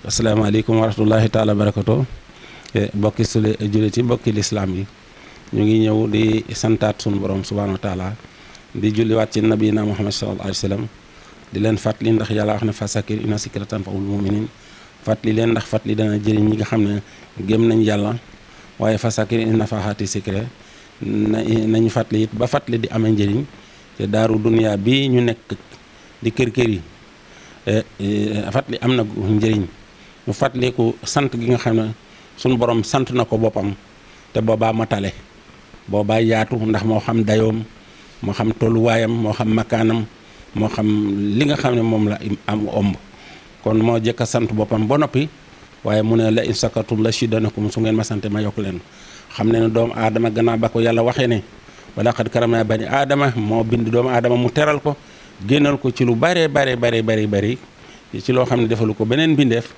asalaamaaleykum wa rahmatullahi taala barakatu bokki jullit yi bokki lislaam yi ñu ngi ñëw di santaat sunu borom subhaanahu wa taala di julliwaat ci nabiyina muhammad sallallahu alayhi wa sallam di leen fàttali ndax yàlla wax ne fasakir inna zikra tanfa'ul muminin fàttali leen ndax fàttali dana jëriñ ñi nga xam ne gëm nañ yàlla waaye fasakir inna nafahaati zikra nañu fàttali it ba fàttali di amee njëriñ te daaru duniyaa bi ñu nekk di kër-kër yi fàttali am na njëriñ ñu fàttaliku sant gi nga xam ne sunu borom sant na ko boppam te boobaa matale boobaa yaatu ndax moo xam dayoom moo xam tolluwaayam moo xam makaanam moo xam li nga xam ne moom la am omb kon moo jëkk a sant boppam ba noppi waaye mu ne la in sakartum la shidanakum su ngeen ma sante ma yokk leen xam ne ne doomu aadama gannaaw ba ko yàlla waxee ne wala xad karamnaa bani aadama moo bind doomu aadama mu teral ko génnal ko ci lu bare bari ci loo xam ne defalu ko beneen bindeef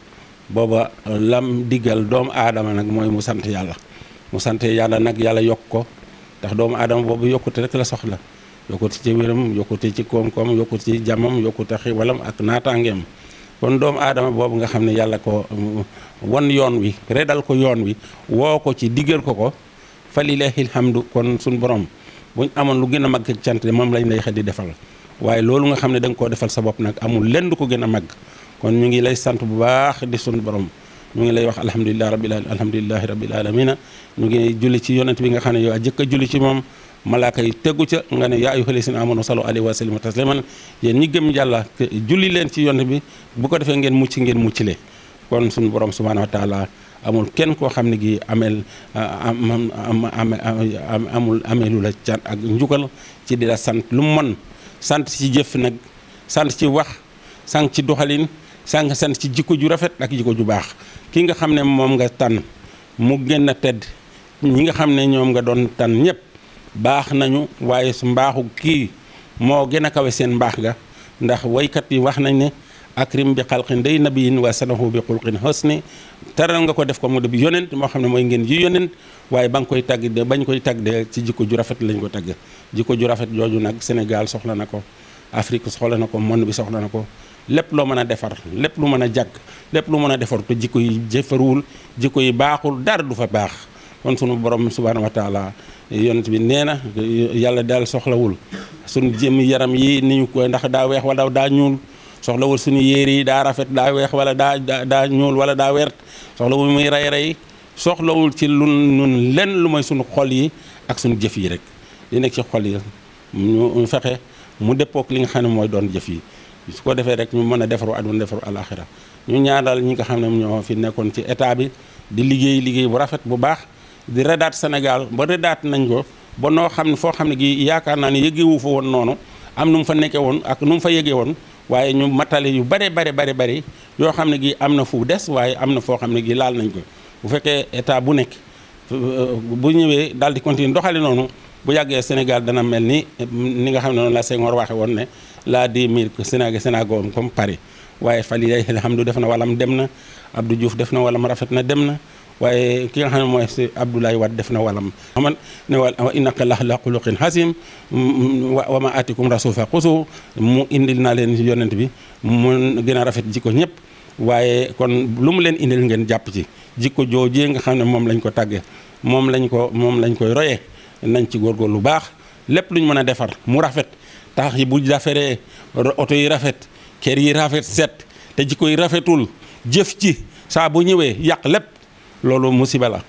booba lam diggal doomu aadama nag mooy mu sant yàlla mu sant yàlla nag yàlla yokk ko ndax doomu aadama boobu yokkute rek la soxla yokkute ci wéram yokkute ci koom-koom yokkute ci jàmmam yokkute xiwalam ak naataangeem kon doomu aadama boobu nga xam ne yàlla ko won yoon wi redal ko yoon wi woo ko ci diggal ko fa lillahil hamdu kon suñ borom buñ amoon lu gën a màgg cant moom lañ lay xel di defal waaye loolu nga xam ne da nga koo defal sa bopp nag amul lenn du ko gën a màgg kon ñu ngi lay sant bu baax di suñu borom ñu ngi lay wax alhamdulilahi rabbil alamina ñu ngi julli ci yonent bi nga xam ne yow a jëkk a julli ci moom malaaka yi tegu ca nga ne yaa ayyuhal lazina amanu sallu alayhi wa sallimu tasliman yéen ñi gëm yàlla julli leen ci yonent bi bu ko defee ngeen muccile kon suñu borom subhanahu wa taala amul kenn koo xam ne gi amelu la can ak njukkal ci di la sant lu mu mën sant ci jëf nag sant ci wax sant ci doxalin sant ci jikko ju rafet ak jikko ju baax ki nga xam ne moom nga tànn mu gën a tedd ñi nga xam ne ñoom nga doon tànn ñëpp baax nañu waaye su mbaaxu kii moo gën a kawe seen mbaax ga ndax waykat yi wax nañ ne akrim bi xalqin day nabiyin wa sanahu bi xulqin husni teral nga ko def ko mu di yonent moo xam ne mooy ngeen ji yonent waaye ba nga koy tagg de bañ koy tagg de ci jikko ju rafet lañ ko tagg jikko ju rafet jooju nag Sénégal soxla na ko Afrique soxla na ko monde bi soxla na ko lépp loo mën a defar lépp lu mën a jàkk lépp lu mën a defar te jikko yi jëfaruwul jikko yi baaxul dara du fa baax kon sunu borom subhanahu wa taala yonent bi nee na yàlla daal soxlawul sunu jëmmi yaram yi ni ñu koy ndax daa weex wala daa ñuul soxlawul suñu yére yi daa rafet daa weex wala daa ñuul wala daa wert soxlawul muy rey soxlawul ci nun lenn lu mooy suñu xol yi ak suñu jëf yi rek li nekk ci xol yi ñu fexe mu dëppook li nga xam ne mooy doon jëf yi su ko defee rek ñu mën a defaru àdduna defaru alaxira ñu ñaanal ñi nga xam ne ñoo fi nekkoon ci état bi di liggéey bu rafet bu baax di redaat Sénégal ba redaat nañ ko ba noo xam ne foo xam ne gi yaakaar naa ne yëgewu fa woon noonu am nu mu fa nekkee woon ak nu mu fa yëgee woon waaye ñu matale yu bari yoo xam ne gi am na fu des waaye am na foo xam ne gi laal nañ ko bu fekkee état bu nekk bu ñëwee daal di continuer doxale noonu bu yàggee Sénégal dana mel ni nga xam ne noonu la Senghor waxe woon ne la 10 000 Sénégal comme Paris waaye fali lay alhamdu def na walam dem na Abdou Diouf def na walam rafet na dem na waaye ki nga xam ne mooy si Abdoulaye Wade def na walam xaman ne wa innaka la xuluqin hasim wa ma atikum rasul fa xusu mu indil naa leen yonent bi mu gën a rafet jikko ñëpp waaye kon lu mu leen indil ngeen jàpp ci jikko joojee nga xam ne moom lañ ko tàggee moom lañ koy royee nañ ci góorgóorlu lu baax lépp luñ mën a defar mu rafet tax yi bu defaree oto yi rafet kër yi rafet set te jikko yi rafetul jëf ci saa bu ñëwee yàq lépp loolu musiba la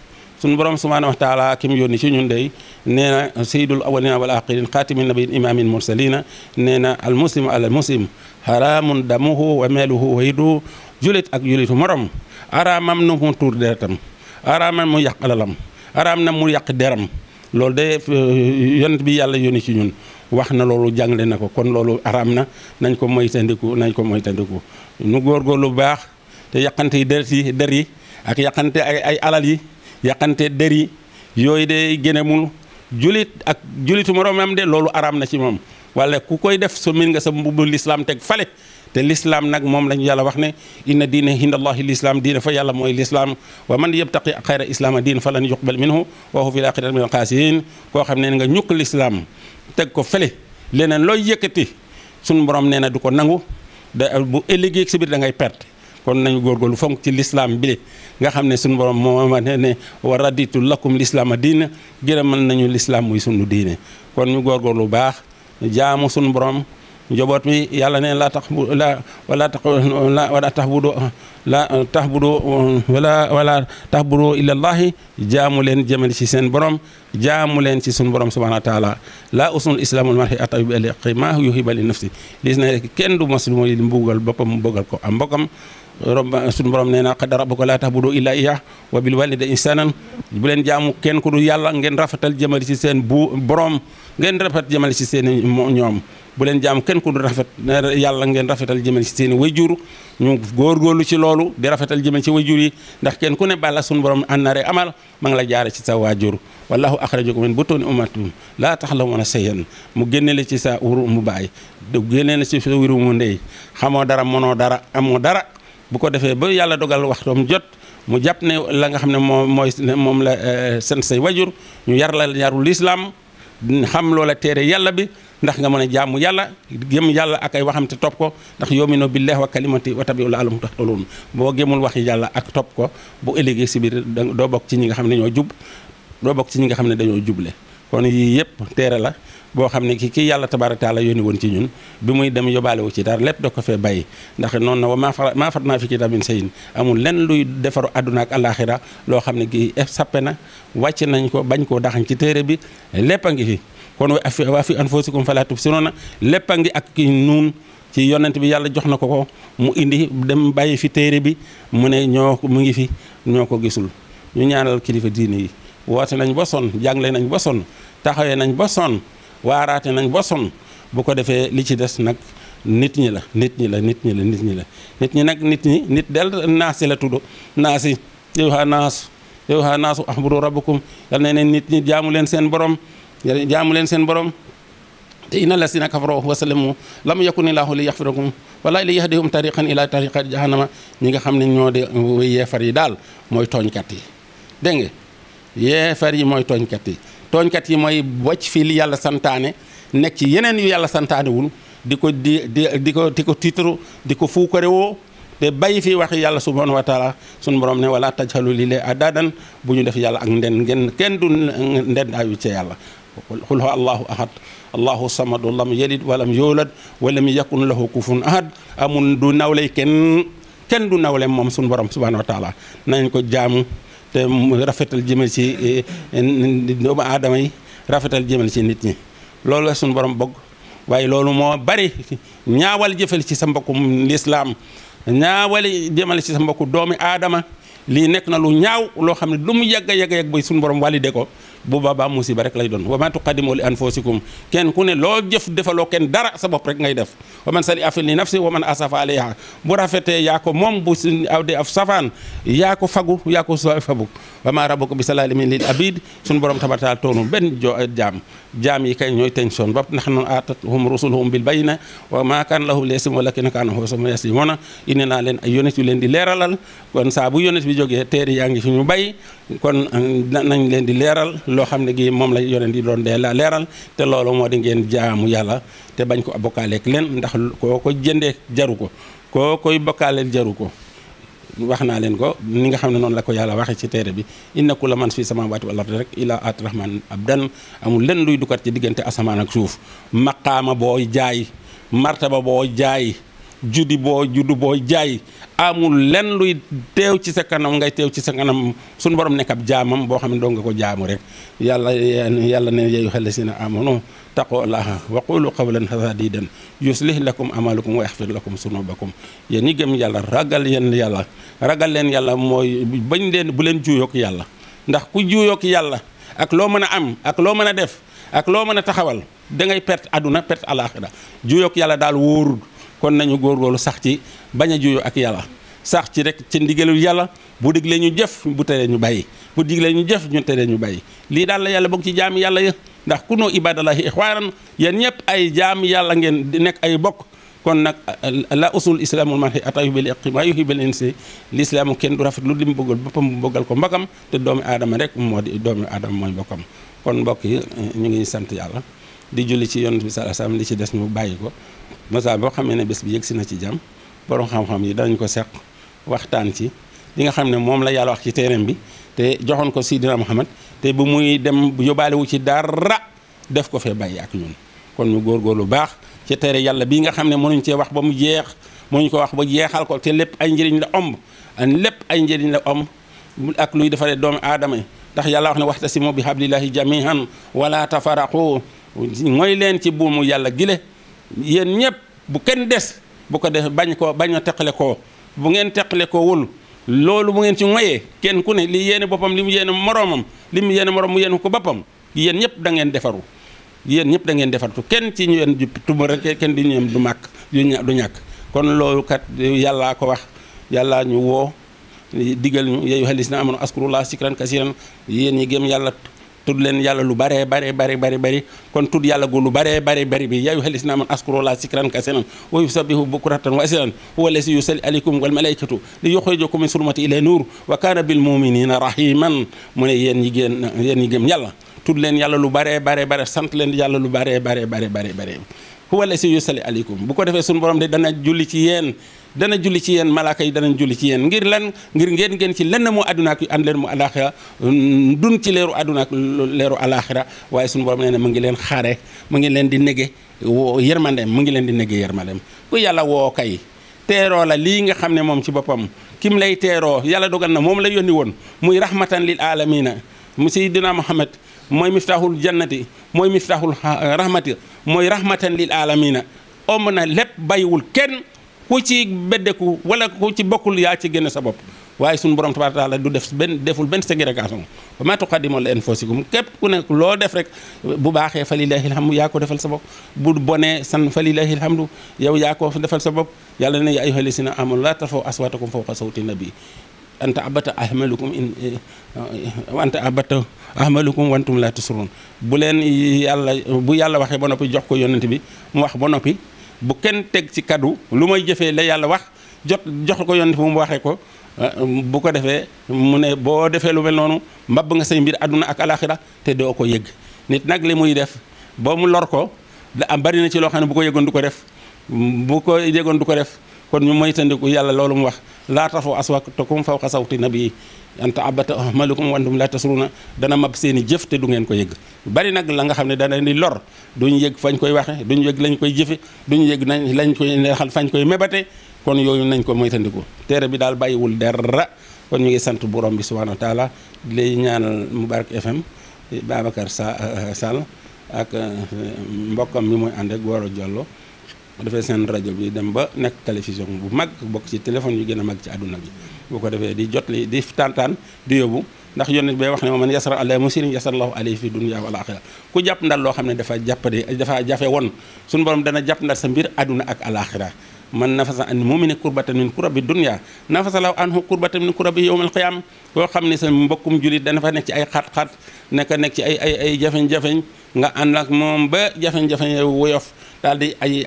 suñu borom subhanahu wa taala ki mu yónni ci ñun dey nee na sayyidul awwalina wal axirin xaatimin nabiyin imamin mursalina nee na al muslimu ala muslim haramun damuhu wa meluhu wa yidu julit ak julitu morom araamam na mu tuur deretam araamam mu yàq alalam araam na mu yàq deram loolu de yonent bi yàlla yónni ci ñun wax na loolu jàngale na ko kon loolu araam na nañ ko moytandiku nu góorgóorlu bu baax te yàqante yi der yi ak yàqante ay alal yi yàqante der yi yooyu de génnemul julit ak julitu moroomam de loolu araam na ci moom wala ku koy def so min nga sa mbubbu lislaam teg fale te l'islam nag moom lañu yàlla wax ne inna diina hindallahi l'islam diina fa yàlla mooy l'islam wa man yabtaqi xayra islaama diin fa lan yuqbal minhu wa huwa fil aaxirati minal xaasiriin koo xam ne nga ñukk l'islam teg ko fële leneen looy yëkkati suñu borom nee na du ko nangu bu ëllëgee si biir da ngay perte kon nañu góorgóorlu fonk ci lislaam bi nga xam ne suñu borom moo ma ne wa raditu lakum lislaama diine gërëmal nañu lislaam muy sunu diine kon ñu góorgóorlu baax jaamu sunu borom njaboot mi yàlla ne la tax bu la wala tax wala tax budu la tax budu wala tax budu ilallahi jaamu leen jëmale ci seen borom jaamu leen ci sunu borom subhanahu wa taala la usul islamul marhi atayu bi aliqi ma yuhiba li nafsi lis na kenn du mos mooy mbugal boppam mu bëggal ko am mbokkam suñu borom nee na qad rabbuka laa ta'budu illa iyyah wa bil walidayni ihsanan bu leen jaamu kenn ku du yàlla ngeen rafetal jëmale ci seen borom ngeen rafet jëmale ci seen ñoom bu leen jaamu kenn ku du rafet yàlla ngeen rafetal jëmale ci seen wayjur ñu góorgóorlu ci loolu di rafetal jëmale ci wayjur yi ndax kenn ku ne balla suñu borom annare amal ma ngi la jaare ci sa waajur wallahu akhrajakum min butuni ummatin laa ta'lamuna shay'an mu génne la ci sa wuru mu baay génne la ci sa wuru mu ndey xamoo dara mënoo dara amoo dara bu ko defee ba yàlla dogal waxtoom jot mu jàpp ne la nga xam ne moom la sant say wajur ñu yar la yarul lislaam xam loola téere yàlla bi ndax nga mën a jaamu yàlla gëm yàlla ak ay waxam te topp ko ndax yomino billahi wa kalimati wa tabi'u la'allakum tahtadun boo gëmul waxi yàlla ak topp ko bu ëllëgee si biir doo bokk ci ñi nga xam ne ñoo jub doo bokk ci ñi nga xam ne dañoo juble kon yii yëpp téere la boo xam ne kii yàlla tabaaraka taala yónni woon ci ñun bi muy dem yóbbaale wu ci dara lépp da ko fee bàyyi ndax noonu na wa maa farratnaa fi kitaabin min shay'in amul lenn luy defaru àdduna ak àllaaxira loo xam ne kii sappe na wàcc nañ ko bañ koo daxañ ci téere bi lépp a ngi fi kon wa fi anfusikum falaa tubsiruuna lépp a ngi ak ki nuun ci yonent bi yàlla jox na ko mu indi dem bàyyi fi téere bi mu ne mu ngi fi ñoo ko gisul ñu ñaanal kilifa diine yi woote nañ ba sonn jàngale nañ ba sonn taxawee nañ ba sonn waaraate nañ ba sonn bu ko defee li ci des nag nit ñi la nit ñi nag nit ñi del naasi la tudd naasi yow ha naasu ahbudu rabbukum yal na ne nit ñi jaamu leen seen borom te inna lasina kafaru wa salamu lam yakunillahu li yaxfirakum wala li yahdihum tariqan ila tariqati jahannama ñi nga xam ne ñoo de yeefar yi daal mooy tooñkat yi dégg nga yeefar yi mooy tooñkat yi mooy wàcc fii li yàlla santaane nekk ci yeneen yu yàlla santaanewul di ko tiitaru di ko fuukarewoo te bàyyi fii wax yàlla subhanahu wa taala sunu borom ne wala tajhalu lillahi adadan bu ñu def yàlla ak kenn du ndendaayu ci yàlla qul huwa allahu ahad allahu samadu lam yalid walam yulad walam yakun lahu kufuwan ahad amul du nawley kenn du nawle moom sunu borom subhanahu wa taala nañ ko jaamu te rafetal jëmal ci doomu aadama yi rafetal jëmal ci nit ñi loolu la suñu borom bëgg waaye loolu moo bari ñaawal jëfal ci sa mbokkum lislaam ñaawal jëmal ci sa mbokku doomi aadama lii nekk na lu ñaaw loo xam ne lu mu yàgg bay suñu borom validé ko bu boobaa musiba rek lay doon wa ma tuqaddimu li anfusikum kenn ku ne loo jëf defaloo kenn dara sa bopp rek ngay def wa man sali afil li nafsi wa man asafa alayha bu rafetee yaa ko moom bu aw de af safaan yaa ko fagu yaa ko fagu wa ma rabbuka bi salalimin lil abid suñu borom tabaaraka taala toonu benn jaam yi kay ñooy teñ soon bopp ndax noonu aatathum rusuluhum bil bayyina wa ma kaana lahum liyaslimu walakin kaana hum yaslimuuna indi naa leen ay yonent yu leen di leeralal kon saa bu yonent bi jógee téere yaa ngi fi ñu bay kon nañ leen di leeral loo xam ne gi moom la yonent di doon dee la leeral te loolu moo di ngeen jaamu yàlla te bañ ko bokkaaleek leen ndax koo ko jëndee jaru ko koo koy bokkaaleel jaru ko wax naa leen ko ni nga xam ne noonu la ko yàlla waxee ci téere bi inna kulla man fi samawati wal ardi rek ila ati rahman abdan amul lenn luy dukat ci diggante asamaan ak suuf maqaama boo jaay martaba boo jaay juddu boo jaay amul lenn luy teew ci sa kanam ngay teew ci sa kanam suñu borom nekk ab jaamam boo xam ne doo nga ko jaamu rek yàlla ne ya ayyuhal lazina amanu taqullaha wa qulu qawlan sadidan yuslih lakum amalukum wa yaxfir lakum sunubakum yéen ñi gëm yàlla ragal leen yàlla mooy bañ leen bu leen juuyook yàlla ndax ku juuyook yàlla ak loo mën a am ak loo mën a def ak loo mën a taxawal da ngay perte àdduna perte alaxira juuyook yàlla daal wóorul kon nañu góorgóorlu sax ci bañ a juyoo ak yàlla sax ci rek ci ndigalul yàlla bu diglee ñu jëf bu teree ñu bàyyi bu diglee ñu jëf ñu teree ñu bàyyi lii daal la yàlla bëgg ci jaami yàlla ya ndax kunu ibadallahi ixwaanan yéen ñëpp ay jaami yàlla ngeen di nekk ay bokk kon nag la usul islamul marhi atayu bil iqi ma yuhibul insi l'islaamu kenn du rafet lu di mu bëggal boppam mu bëggal ko mbokam te doomi aadama rek moo di doomi aadama mooy bokkam kon mbokk yi ñu ngi sant yàlla di julli ci yonent bi sallallahu alayhi wasallam li ci des ñu bàyyi ko masa boo xamee ne bés bi yëg si na ci jàmm borom xam-xam yi danañ ko seq waxtaan ci li nga xam ne moom la yàlla wax ci téereem bi te joxoon ko Sidina Muhammad te bu muy dem yóbbaale wu ci dara def ko fee bàyyi ak ñun. kon ñu góorgóorlu baax ci téere yàlla bii nga xam ne mënuñ cee wax ba mu jeex mënuñ ko wax ba jeexal ko te lépp ay njëriñ la omb lépp ay njëriñ la omb ak luy defaree doomu aadama yi ndax yàlla wax ne waxtasimu bi hablillahi jamihan wala tafaraqu mooy leen ci buumu yàlla gile yéen ñëpp bu kenn des bu ko def bañ a teqale koo bu ngeen teqale ko wul loolu bu ngeen ci moyee kenn ku ne li yéene boppam li mu yéene moroomam li mu yéene moroom mu yéene ko boppam yéen ñëpp da ngeen defaru yéen ñëpp da ngeen defartu kenn ci ñu yéen tuma rek kenn di ñeem du màkk du ñàkk kon loolu kat yàllaa ko wax yàllaa ñu woo digal ñu yaa ayyuhal lazina amanu askurullah zikran kasiran yéen ñi gëm yàlla tudd leen yàlla lu baree bari kon tudd yàlla gu lu baree bari bi yaa ayyuhal lazina amanu askurullah zikran kasiran wa yusabbihu bukratan wa asilan huwa allazi yusalli alaykum wal malaikatu li yukhrijakum min sulumati ila nur wa kana bil mu'minina rahiman mu ne yéen ñi gëm yàlla tudd leen yàlla lu baree bare sant leen yàlla lu baree bare huwa allazi yusalli alaykum bu ko defee suñu borom de dana julli ci yéen malaaka yi danañ julli ci yéen ngir lan ngir ngeen ci lenn mu àdduna ak ànd leen mu alaxira dun ci leeru àdduna ak leeru alaxira waaye suñu borom nee na mu ngi leen xaare mu ngi leen di nege yërmandem mu ngi leen di nege yërmandem ku yàlla woo kay teeroo la lii nga xam ne moom ci boppam kim lay teeroo yàlla dogal na moom la yónni woon muy rahmatan lil alamina mu sayyidina Muhammad mooy miftaaxul jannati mooy miftaaxul rahmati mooy rahmatan lil alamina omb na lépp bàyyiwul kenn ku ci beddeku wala ku ci bokkul yaa ci génn sa bopp waaye suñu borom tabaaraka taala du deful benn ségrégation wa maa tuqaddimu li anfusikum képp ku nekk loo def rek bu baaxee fa lillahi alhamdu yaa ko defal sa bopp bu bonee san fa lillahi alhamdu yow yaa ko defal sa bopp yàlla ne yaa ayyuhal lazina amanu laa tarfa'u aswaatakum fawqa sawti nabi anta abata ahmalukum wantum la tusrun bu yàlla waxee ba noppi jox ko yonent bi mu wax ba noppi bu kenn teg ci kaddu lu may jëfee la yàlla wax jox ko yonent bi mu waxee ko bu ko defee mu ne boo defee lu mel noonu mbabb nga say mbir àdduna ak alaxira te doo ko yëg nit nag li muy def ba mu lor ko bari na ci loo xam ne bu ko yëgoon du ko def kon ñu moytandiku yàlla loolu mu wax laa tarfa'u aswaatakum fawqa sawti nabi anta abata ahmalukum wa antum la tasruna dana mab seen i jëf te du ngeen ko yëg bari nag la nga xam ne dana di lor duñu yëg fañ koy waxe duñu yëg lañ koy jëfe duñu yëg lañ koy neexal fañ koy mébate kon yooyu nañ ko moytandiku téere bi daal bàyyiwul dara kon ñu ngi sant borom bi subhanahu wa taala di lay ñaanal Moubarak FM Babacar Sall ak mbokkam mi mooy ànd ak Goro Diallo defee seen rajo bi dem ba nekk télévision bu mag bokk ci téléphone yu gën a mag ci àdduna bi bu ko defee di jot li di tantaan di yóbbu ndax yonent bay wax ne man yasara ala musirin yasarallahu alayhi fi dunya wal axira ku jàpp ndal loo xam ne dafa jafe woon suñu borom dana jàpp ndal sa mbir àdduna ak alaxira man nafasa an mumini kurbatan min kurabi dunya nafasalaahu anhu kurbatan min kurabi yawmal qiyam koo xam ne sa mbokkum julit dana fa nekk ci ay xat-xat nekk ci ay jafeñ-jafeñ nga ànd ak moom ba jafeñ-jafeñ woyof daal di ay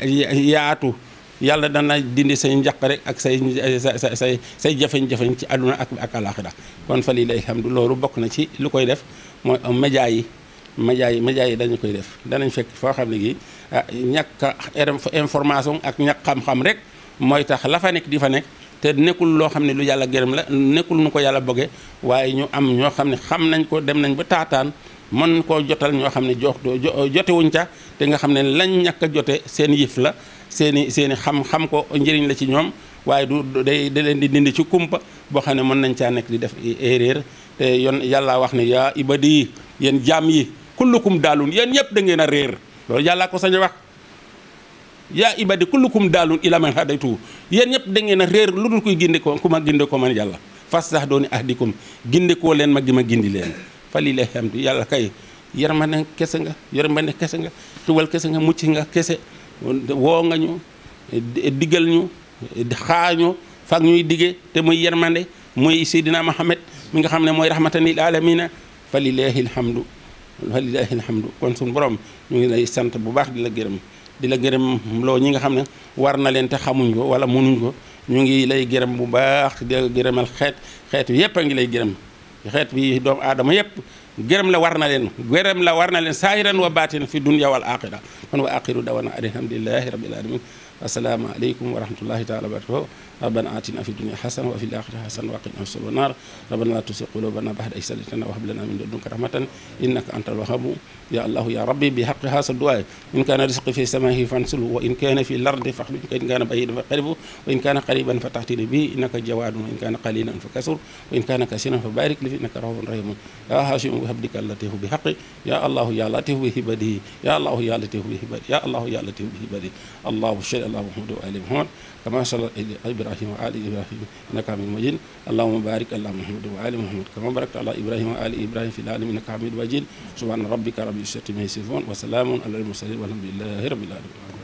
yaatu yàlla dana dindi say njaqare ak say jafeñ-jafeñ ci àdduna ak alaxira kon fa lillahi alhamdu loolu bokk na ci lu koy def mooy média yi dañu koy def danañ fekk foo xam ne gi ñàkk information ak ñàkk xam-xam rek mooy tax la fa nekk di fa nekk te nekkul loo xam ne lu yàlla gërëm la nekkul nu ko yàlla bëgge waaye ñu am ñoo xam ne xam nañ ko dem nañ ba taataan mën koo jotal ñoo xam ne jotewuñ ca te nga xam ne lañ ñàkk a jote seen yëf la seeni xam ko njëriñ la ci ñoom waaye day leen di dindi ci kumpa boo xam ne mën nañ caa nekk di def erreur te yàlla wax ne yaa ibadi yéen jaam yi kullukum daalun yéen ñëpp da ngeen a réer loolu yàllaa ko sañ a wax yaa ibadi kullukum daalun ila man hadaytu yéen ñëpp da ngeen a réer lu dul koy ginde ko ku ma ginde ko man yàlla fas sax dooni ahdikum ginde koo leen ma gi ma gindi leen fa lillahi hamdu yàlla kay yërmande kese nga xiwal kese nga mucc nga kese woo nga ñu diggal ñu xaañu fak ñuy digge te muy yërmande muy Seydina Muhammad mi nga xam ne mooy rahmatan lil alamina fa lillahi alhamdu kon suñu borom ñu ngi lay sant bu baax di la gërëm loo ñi nga xam ne war na leen te xamuñ ko wala mënuñ ko ñu ngi lay gërëm bu baax di la gërëmal xeet yépp a ngi lay gërëm xeet bi doomu aadama yépp gërëm la war na leen saahiran wa baatinan fi dunya wal axira kon wa axiru dawana alhamdulillahi rabbil alamin assalaamu aleykum wa rahmatullahi taala wa barakatuh rabbana atina fi dunya hasana wa fil akhirati hasana wa qina azaban nar rabbana la tuzigh qulubana ba'da idh hadaytana wa hab lana min ladunka rahmatan innaka antal wahhab ya allah ya rabbi bi haqqi hadha ad-du'a in kana rizqi fi samaa'i fanzilhu wa in kana fi al-ardi fakhruj in kana ba'idan faqribhu wa in kana qariban fatahtini bi innaka jawadun wa in kana qalilan fakasur wa in kana kasiran fabarik li innaka rahmanur rahim ya hashim bi habdika allati bi haqqi ya allah ya latif bi hibadi ya allah ya latif bi hibadi ya allah ya latif bi hibadi allah shalla allah muhammad wa ali muhammad kama salla ibrahim wa ali ibrahim innaka hamidum majid allahumma barik ala muhammad wa ali muhammad kama barakta ala ibrahim wa ali ibrahim fil alamin innaka hamidum majid subhana rabbika rabbil izzati amma yasifun wa salamun ala al mursalin walhamdulillahi rabbil alamin